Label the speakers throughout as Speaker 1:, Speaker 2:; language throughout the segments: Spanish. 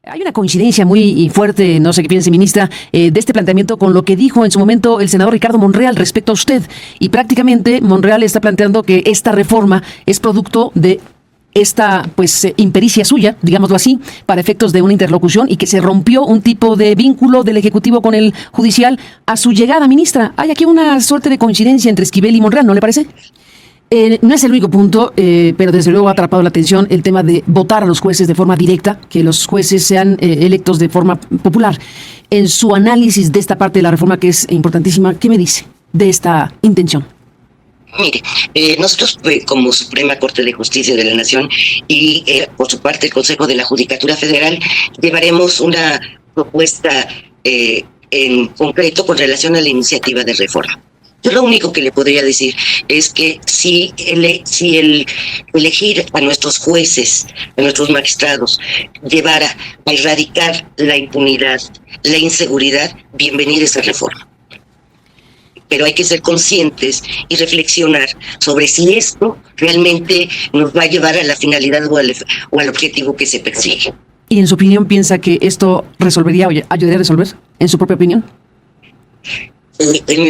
Speaker 1: Hay una coincidencia muy fuerte, no sé qué piense, ministra, de este planteamiento con lo que dijo en su momento el senador Ricardo Monreal respecto a usted. Y prácticamente Monreal está planteando que esta reforma es producto de esta impericia suya, digámoslo así, para efectos de una interlocución y que se rompió un tipo de vínculo del Ejecutivo con el Judicial a su llegada, ministra. Hay aquí una suerte de coincidencia entre Esquivel y Monreal, ¿no le parece? No es el único punto, pero desde luego ha atrapado la atención el tema de votar a los jueces de forma directa, que los jueces sean electos de forma popular. En su análisis de esta parte de la reforma, que es importantísima, ¿qué me dice de esta intención?
Speaker 2: Mire, nosotros como Suprema Corte de Justicia de la Nación y por su parte el Consejo de la Judicatura Federal llevaremos una propuesta en concreto con relación a la iniciativa de reforma. Yo lo único que le podría decir es que si el elegir a nuestros jueces, a nuestros magistrados, llevara a erradicar la impunidad, la inseguridad, bienvenida esa reforma. Pero hay que ser conscientes y reflexionar sobre si esto realmente nos va a llevar a la finalidad o al objetivo que se persigue.
Speaker 1: ¿Y en su opinión piensa que esto resolvería o ayudaría a resolver? ¿En su propia opinión?
Speaker 2: En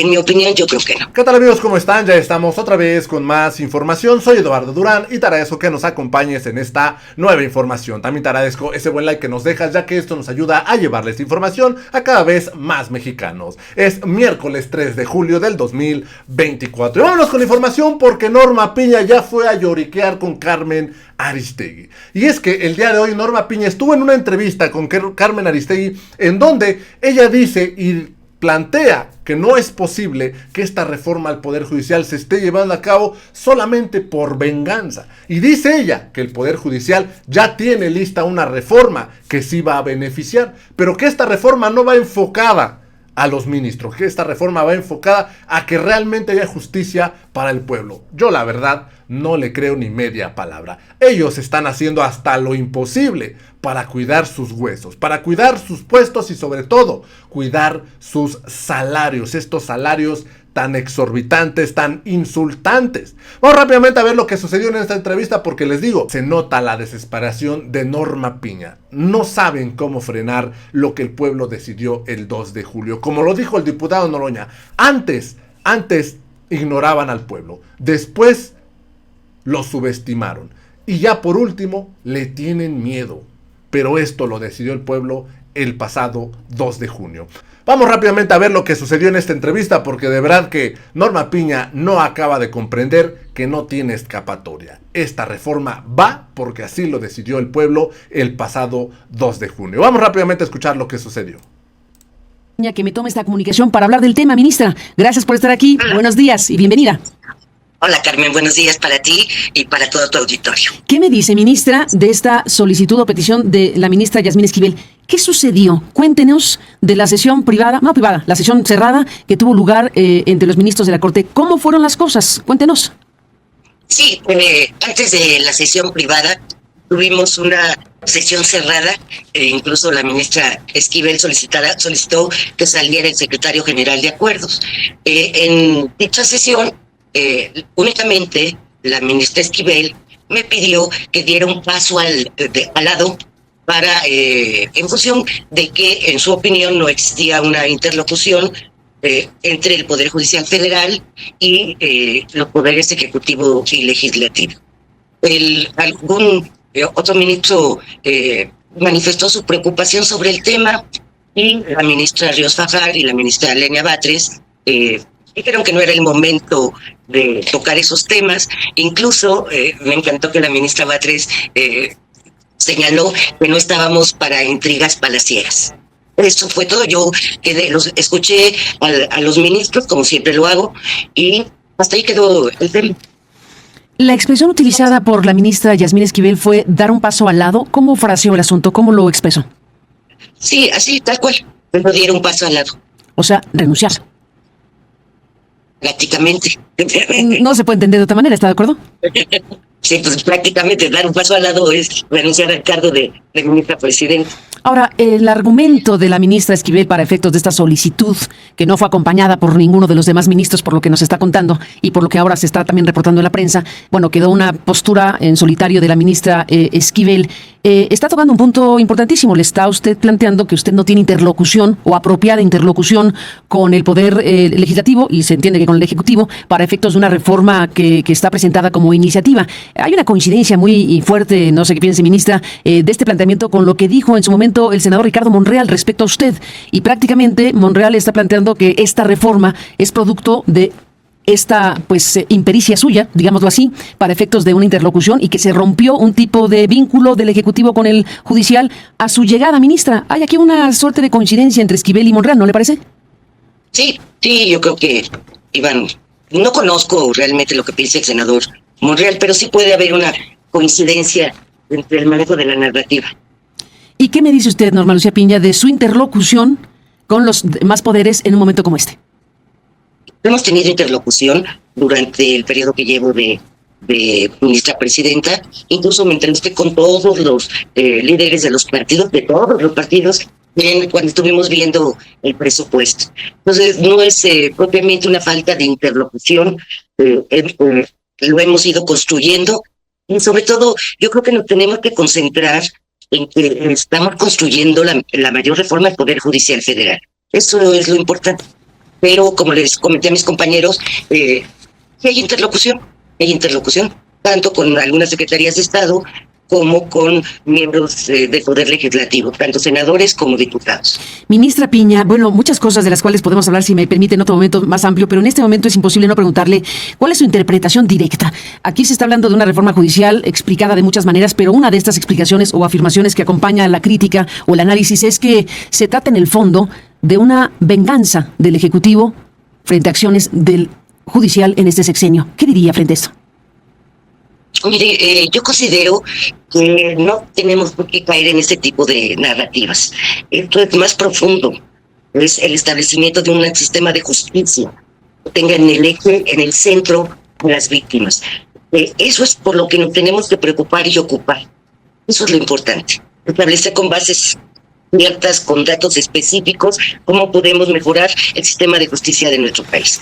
Speaker 2: mi opinión, yo creo que no.
Speaker 3: ¿Qué tal, amigos? ¿Cómo están? Ya estamos otra vez con más información. Soy Eduardo Durán y te agradezco que nos acompañes en esta nueva información. También te agradezco ese buen like que nos dejas, ya que esto nos ayuda a llevarles información a cada vez más mexicanos. Es miércoles 3 de julio del 2024. Y vámonos con información porque Norma Piña ya fue a lloriquear con Carmen Aristegui. Y es que el día de hoy Norma Piña estuvo en una entrevista con Carmen Aristegui en donde ella dice y plantea que no es posible que esta reforma al Poder Judicial se esté llevando a cabo solamente por venganza. Y dice ella que el Poder Judicial ya tiene lista una reforma que sí va a beneficiar, pero que esta reforma no va enfocada a los ministros, que esta reforma va enfocada a que realmente haya justicia para el pueblo. Yo la verdad no le creo ni media palabra. Ellos están haciendo hasta lo imposible para cuidar sus huesos, para cuidar sus puestos y sobre todo cuidar sus salarios, estos salarios tan exorbitantes, tan insultantes. Vamos rápidamente a ver lo que sucedió en esta entrevista porque les digo, se nota la desesperación de Norma Piña. No saben cómo frenar lo que el pueblo decidió el 2 de julio. Como lo dijo el diputado Noroña, antes ignoraban al pueblo, después lo subestimaron y ya por último le tienen miedo. Pero esto lo decidió el pueblo el pasado 2 de junio. Vamos rápidamente a ver lo que sucedió en esta entrevista porque de verdad que Norma Piña no acaba de comprender que no tiene escapatoria. Esta reforma va porque así lo decidió el pueblo el pasado 2 de junio. Vamos rápidamente a escuchar lo que sucedió.
Speaker 1: Que me tome esta comunicación para hablar del tema, ministra. Gracias por estar aquí. Buenos días y bienvenida.
Speaker 2: Hola, Carmen, buenos días para ti y para todo tu auditorio.
Speaker 1: ¿Qué me dice, ministra, de esta solicitud o petición de la ministra Yasmín Esquivel? ¿Qué sucedió? Cuéntenos de la sesión la sesión cerrada que tuvo lugar entre los ministros de la Corte. ¿Cómo fueron las cosas? Cuéntenos.
Speaker 2: Sí, antes de la sesión privada tuvimos una sesión cerrada, incluso la ministra Esquivel solicitó que saliera el secretario general de Acuerdos. En dicha sesión, únicamente la ministra Esquivel me pidió que diera un paso al lado para, en función de que, en su opinión, no existía una interlocución entre el Poder Judicial Federal y los poderes ejecutivo y legislativo. Algún otro ministro manifestó su preocupación sobre el tema y la ministra Ríos Fajar y la ministra Lenia Batres dijeron que no era el momento de tocar esos temas. Incluso me encantó que la ministra Batres señaló que no estábamos para intrigas palaciegas. Eso fue todo. Yo los escuché a los ministros, como siempre lo hago, y hasta ahí quedó el tema.
Speaker 1: La expresión utilizada por la ministra Yasmín Esquivel fue dar un paso al lado. ¿Cómo fraseó el asunto? ¿Cómo lo expresó?
Speaker 2: Sí, así, tal cual. No diera un paso al lado.
Speaker 1: O sea, renunciar.
Speaker 2: Prácticamente.
Speaker 1: No se puede entender de otra manera, ¿está de acuerdo?
Speaker 2: Sí, pues prácticamente dar un paso al lado es renunciar al cargo de ministra presidenta.
Speaker 1: Ahora, el argumento de la ministra Esquivel para efectos de esta solicitud, que no fue acompañada por ninguno de los demás ministros, por lo que nos está contando y por lo que ahora se está también reportando en la prensa, bueno, quedó una postura en solitario de la ministra Esquivel. Está tocando un punto importantísimo. Le está usted planteando que usted no tiene interlocución o apropiada interlocución con el Poder Legislativo, y se entiende que con el Ejecutivo, para efectos de una reforma que está presentada como iniciativa. Hay una coincidencia muy fuerte, no sé qué piense, ministra, de este planteamiento con lo que dijo en su momento el senador Ricardo Monreal respecto a usted. Y prácticamente Monreal está planteando que esta reforma es producto de esta impericia suya, digámoslo así, para efectos de una interlocución, y que se rompió un tipo de vínculo del Ejecutivo con el Judicial a su llegada, ministra. Hay aquí una suerte de coincidencia entre Esquivel y Monreal, ¿no le parece?
Speaker 2: Sí, yo creo que, Iván, no conozco realmente lo que piensa el senador Monreal, pero sí puede haber una coincidencia entre el manejo de la narrativa.
Speaker 1: ¿Y qué me dice usted, Norma Lucía Piña, de su interlocución con los demás poderes en un momento como este?
Speaker 2: Hemos tenido interlocución durante el periodo que llevo de ministra presidenta. Incluso me entrevisté con todos los líderes de los partidos, cuando estuvimos viendo el presupuesto. Entonces, no es propiamente una falta de interlocución, lo hemos ido construyendo, y sobre todo yo creo que nos tenemos que concentrar en que estamos construyendo la mayor reforma del Poder Judicial Federal. Eso es lo importante. Pero, como les comenté a mis compañeros, hay interlocución, tanto con algunas secretarías de Estado como con miembros del Poder Legislativo, tanto senadores como diputados.
Speaker 1: Ministra Piña, bueno, muchas cosas de las cuales podemos hablar, si me permite, en otro momento más amplio, pero en este momento es imposible no preguntarle cuál es su interpretación directa. Aquí se está hablando de una reforma judicial explicada de muchas maneras, pero una de estas explicaciones o afirmaciones que acompaña la crítica o el análisis es que se trata en el fondo de una venganza del Ejecutivo frente a acciones del Judicial en este sexenio. ¿Qué diría frente a esto?
Speaker 2: Mire, yo considero que no tenemos por qué caer en ese tipo de narrativas. Esto es más profundo. Es el establecimiento de un sistema de justicia que tenga en el eje, en el centro, a las víctimas. Eso es por lo que nos tenemos que preocupar y ocupar. Eso es lo importante. Establecer con bases ciertas, con datos específicos, cómo podemos mejorar el sistema de justicia de nuestro país.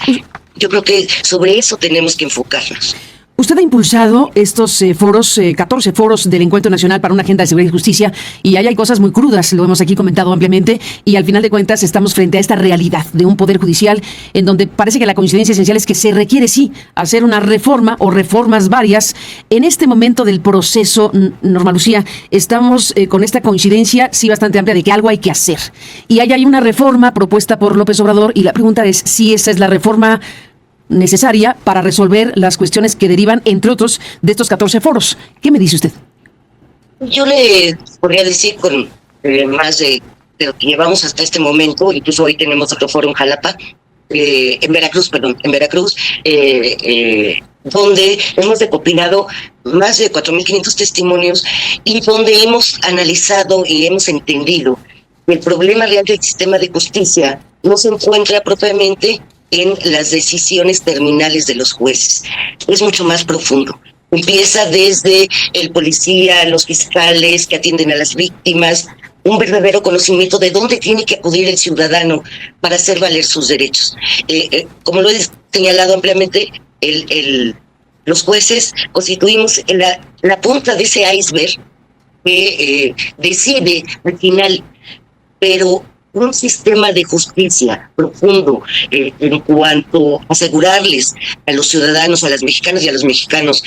Speaker 2: Yo creo que sobre eso tenemos que enfocarnos.
Speaker 1: Usted ha impulsado estos foros, 14 foros del Encuentro Nacional para una Agenda de Seguridad y Justicia, y ahí hay cosas muy crudas, lo hemos aquí comentado ampliamente, y al final de cuentas estamos frente a esta realidad de un poder judicial en donde parece que la coincidencia esencial es que se requiere, sí, hacer una reforma o reformas varias. En este momento del proceso, Norma Lucía, estamos con esta coincidencia, sí, bastante amplia de que algo hay que hacer. Y ahí hay una reforma propuesta por López Obrador, y la pregunta es si esa es la reforma necesaria para resolver las cuestiones que derivan, entre otros, de estos 14 foros. ¿Qué me dice usted?
Speaker 2: Yo le podría decir con más de lo que llevamos hasta este momento, incluso hoy tenemos otro foro en Jalapa, en Veracruz, donde hemos recopilado más de 4.500 testimonios y donde hemos analizado y hemos entendido que el problema real del sistema de justicia no se encuentra propiamente en las decisiones terminales de los jueces. Es mucho más profundo. Empieza desde el policía, los fiscales que atienden a las víctimas, un verdadero conocimiento de dónde tiene que acudir el ciudadano para hacer valer sus derechos. Como lo he señalado ampliamente, los jueces constituimos la punta de ese iceberg que decide al final, pero un sistema de justicia profundo en cuanto a asegurarles a los ciudadanos, a las mexicanas y a los mexicanos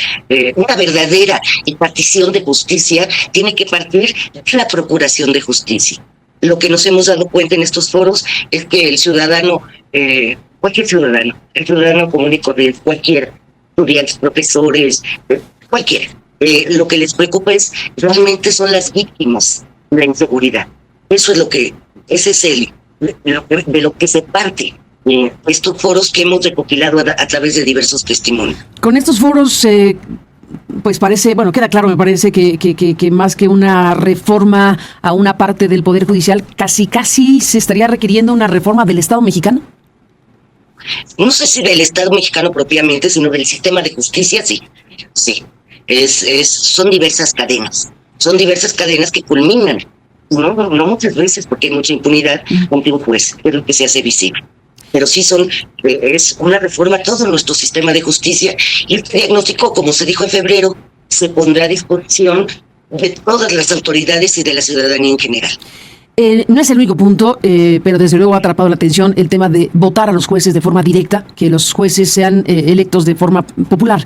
Speaker 2: una verdadera impartición de justicia, tiene que partir de la procuración de justicia. Lo que nos hemos dado cuenta en estos foros es que el ciudadano, cualquier ciudadano, el ciudadano común y corriente, cualquiera, estudiantes, profesores, cualquiera, lo que les preocupa es realmente son las víctimas de la inseguridad. Eso es ese es de lo que se parte estos foros que hemos recopilado a través de diversos testimonios.
Speaker 1: Con estos foros, pues parece, bueno, queda claro, me parece que más que una reforma a una parte del Poder Judicial, casi se estaría requiriendo una reforma del Estado mexicano.
Speaker 2: No sé si del Estado mexicano propiamente, sino del sistema de justicia, sí. Son diversas cadenas que culminan No muchas veces, porque hay mucha impunidad ante un juez, es lo que se hace visible. Pero sí es una reforma a todo nuestro sistema de justicia, y el diagnóstico, como se dijo en febrero, se pondrá a disposición de todas las autoridades y de la ciudadanía en general.
Speaker 1: No es el único punto, pero desde luego ha atrapado la atención el tema de votar a los jueces de forma directa, que los jueces sean electos de forma popular.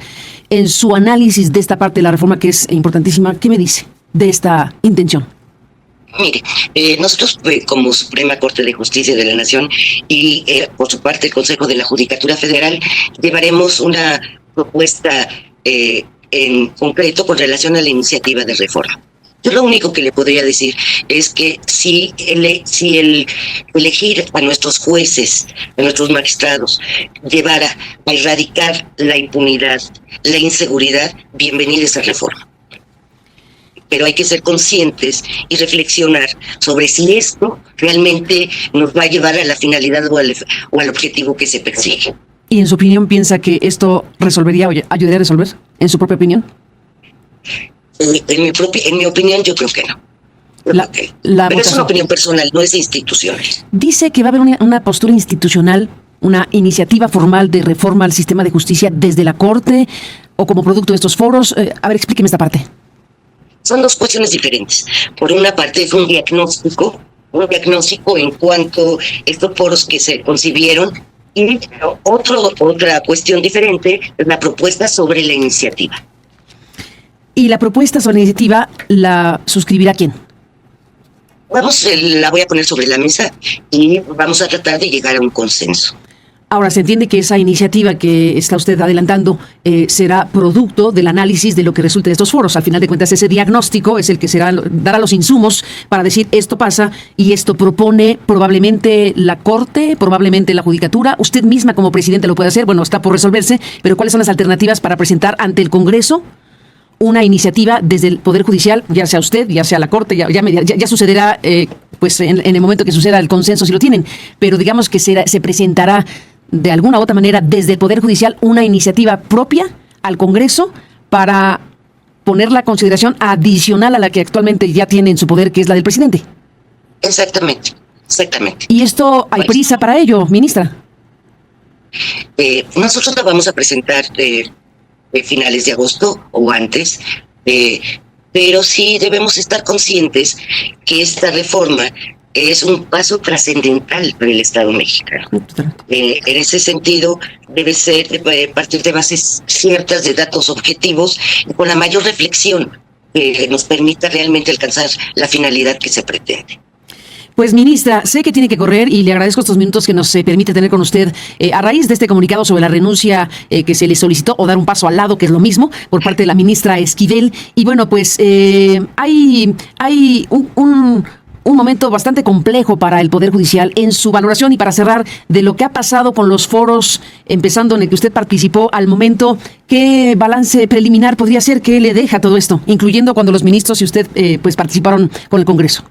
Speaker 1: En su análisis de esta parte de la reforma, que es importantísima, ¿qué me dice de esta intención?
Speaker 2: Mire, nosotros como Suprema Corte de Justicia de la Nación y por su parte el Consejo de la Judicatura Federal llevaremos una propuesta en concreto con relación a la iniciativa de reforma. Yo lo único que le podría decir es que si el elegir a nuestros jueces, a nuestros magistrados, llevara a erradicar la impunidad, la inseguridad, bienvenida esa reforma. Pero hay que ser conscientes y reflexionar sobre si esto realmente nos va a llevar a la finalidad o al objetivo que se persigue.
Speaker 1: ¿Y en su opinión piensa que esto resolvería o ayudaría a resolver? ¿En su propia opinión?
Speaker 2: En mi opinión, yo creo que no. Pero es una opinión personal, no es institucional.
Speaker 1: Dice que va a haber una postura institucional, una iniciativa formal de reforma al sistema de justicia desde la Corte o como producto de estos foros. A ver, explíqueme esta parte.
Speaker 2: Son dos cuestiones diferentes. Por una parte es un diagnóstico en cuanto a estos foros que se concibieron, y otra cuestión diferente es la propuesta sobre la iniciativa.
Speaker 1: ¿Y la propuesta sobre la iniciativa la suscribirá quién?
Speaker 2: La voy a poner sobre la mesa y vamos a tratar de llegar a un consenso.
Speaker 1: Ahora, se entiende que esa iniciativa que está usted adelantando será producto del análisis de lo que resulte de estos foros. Al final de cuentas, ese diagnóstico es el que dará los insumos para decir esto pasa y esto propone probablemente la Corte, probablemente la Judicatura. Usted misma como presidente lo puede hacer, bueno, está por resolverse, pero ¿cuáles son las alternativas para presentar ante el Congreso una iniciativa desde el Poder Judicial, ya sea usted, ya sea la Corte, ya sucederá pues en el momento que suceda el consenso si lo tienen, pero digamos que se presentará de alguna u otra manera desde el Poder Judicial una iniciativa propia al Congreso para poner la consideración adicional a la que actualmente ya tiene en su poder, que es la del presidente.
Speaker 2: Exactamente.
Speaker 1: ¿Y esto hay prisa para ello, ministra?
Speaker 2: Nosotros la vamos a presentar finales de agosto o antes, pero sí debemos estar conscientes que esta reforma es un paso trascendental para el Estado mexicano. En ese sentido, debe partir de bases ciertas, de datos objetivos, y con la mayor reflexión que nos permita realmente alcanzar la finalidad que se pretende.
Speaker 1: Pues, ministra, sé que tiene que correr y le agradezco estos minutos que nos permite tener con usted a raíz de este comunicado sobre la renuncia que se le solicitó, o dar un paso al lado, que es lo mismo, por parte de la ministra Esquivel. Y bueno, pues hay un momento bastante complejo para el Poder Judicial en su valoración, y para cerrar de lo que ha pasado con los foros, empezando en el que usted participó al momento, ¿qué balance preliminar podría ser que le deja todo esto, incluyendo cuando los ministros y usted pues participaron con el Congreso?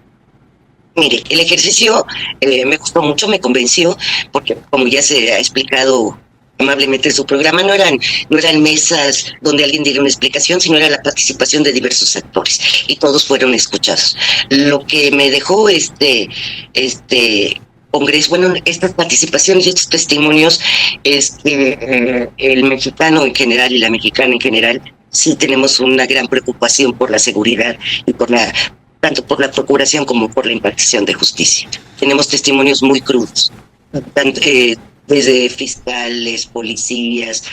Speaker 2: Mire, el ejercicio me gustó mucho, me convenció, porque como ya se ha explicado amablemente en su programa, no eran mesas donde alguien diera una explicación, sino era la participación de diversos actores, y todos fueron escuchados. Lo que me dejó este Congreso, bueno, estas participaciones y estos testimonios, es que el mexicano en general y la mexicana en general sí tenemos una gran preocupación por la seguridad y tanto por la procuración como por la impartición de justicia. Tenemos testimonios muy crudos, desde fiscales, policías,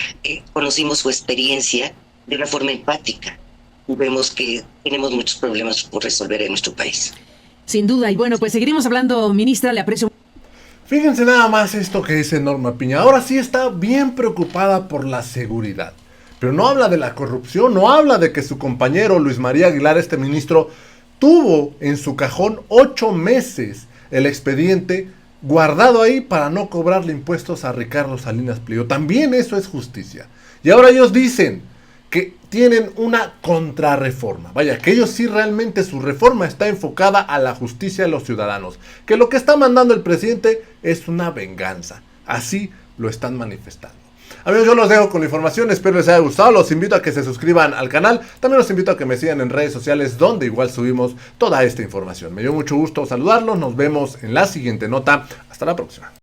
Speaker 2: conocimos su experiencia de una forma empática, y vemos que tenemos muchos problemas por resolver en nuestro país.
Speaker 1: Sin duda, y bueno, pues seguiremos hablando, ministra, le aprecio.
Speaker 3: Fíjense nada más esto que dice Norma Piña. Ahora sí está bien preocupada por la seguridad, pero no habla de la corrupción, no habla de que su compañero Luis María Aguilar, este ministro, tuvo en su cajón 8 meses el expediente guardado ahí para no cobrarle impuestos a Ricardo Salinas Pliego. También eso es justicia. Y ahora ellos dicen que tienen una contrarreforma. Vaya, que ellos sí realmente su reforma está enfocada a la justicia de los ciudadanos. Que lo que está mandando el presidente es una venganza. Así lo están manifestando. Amigos, yo los dejo con la información, espero les haya gustado, los invito a que se suscriban al canal, también los invito a que me sigan en redes sociales donde igual subimos toda esta información. Me dio mucho gusto saludarlos, nos vemos en la siguiente nota, hasta la próxima.